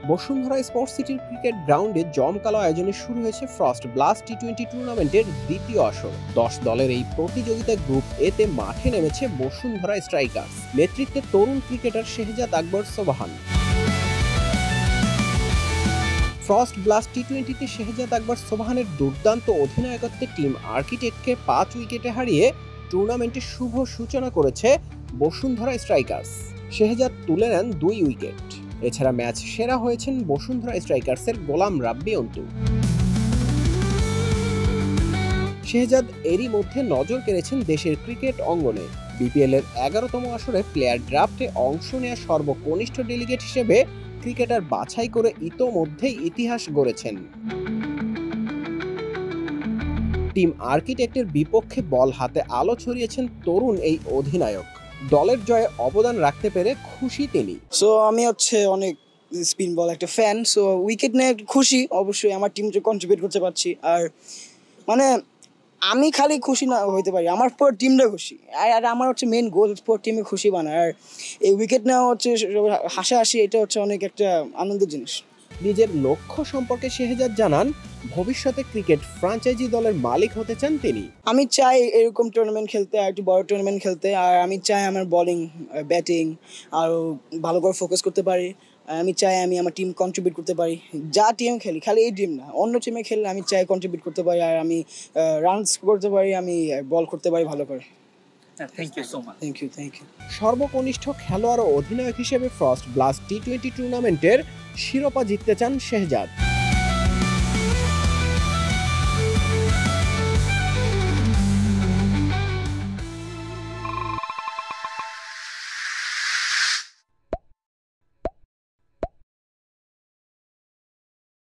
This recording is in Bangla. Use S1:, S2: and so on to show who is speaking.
S1: বসুন্ধরা স্পোর্টস সিটির ক্রিকেট গ্রাউন্ডে জমকালো আয়োজনে শুরু হয়েছে ফ্রস্ট ব্লাস্ট টি-20 টুর্নামেন্টের দ্বিতীয় আসর। 10 দলের এই প্রতিযোগিতায় গ্রুপ এতে মাঠে নেমেছে বসুন্ধরা স্ট্রাইকার্স, নেতৃত্বে তরুণ ক্রিকেটার শেহজাদ আকবর সোবহান। ফ্রস্ট ব্লাস্ট টি-20তে শেহজাদ আকবর সোবহানের দুর্দান্ত অধিনায়কত্বে টিম আর্কিটেক্টকে 5 উইকেটে হারিয়ে টুর্নামেন্টের শুভ সূচনা করেছে বসুন্ধরা স্ট্রাইকার্স। শেহজাদ তুলে নেন 2 উইকেট। এছাড়া ম্যাচ সেরা হয়েছেন বসুন্ধরা স্ট্রাইকার্সের গোলাম রাব্বি অন্তু। শেহজাদ এরই মধ্যে নজর কেড়েছেন দেশের ক্রিকেট অঙ্গনে। বিপিএল এর 11তম আসরে প্লেয়ার ড্রাফটে অংশ নেওয়া সর্বকনিষ্ঠ ডেলিগেট হিসেবে ক্রিকেটার বাছাই করে ইতোমধ্যেই ইতিহাস গড়েছেন। টিম আর্কিটেক্টের বিপক্ষে বল হাতে আলো ছড়িয়েছেন তরুণ এই অধিনায়ক। দলের জয়ে অবদান রাখতে পেরে খুশি তিনি।
S2: আমি অনেক স্পিন বল একটা ফ্যান, উইকেট নিয়ে খুশি। অবশ্যই আমার টিম কন্ট্রিবিউট করতে পারছি। আর আমি খালি খুশি না হইতে পারি, আমার পুরো টিমটা খুশি। আর আমার মেইন গোল পুরো টিমে খুশি বানায়। আর এই উইকেট নেওয়া হাসাহাসি, এটা অনেক একটা আনন্দের জিনিস।
S1: নিজের লক্ষ্য সম্পর্কে শেহজাদ জানান, ভবিষ্যতে ক্রিকেট ফ্র্যাঞ্চাইজি দলের মালিক হতে চান তিনি।
S2: আমি চাই এরকম টুর্নামেন্ট খেলতে, আর একটু বড় টুর্নামেন্ট খেলতে। আর আমি চাই আমার বোলিং, ব্যাটিং আরও ভালো করে ফোকাস করতে পারি। আমি চাই আমি আমার টিম কন্ট্রিবিউট করতে পারি। যা টিম খেলি, খালি এই টিম না, অন্য টিমে খেললে আমি চাই কন্ট্রিবিউট করতে পারি। আর আমি রানস করতে পারি, আমি বল করতে পারি ভালো করে।
S3: Thank you so much.
S2: Thank you.
S1: সর্বকনিষ্ঠ খেলোয়াড় ও অধিনায়ক হিসেবে ফ্রস্ট ব্লাস্ট টি-20 টুর্নামেন্টের শিরোপা জিততে চান শেহজাদ।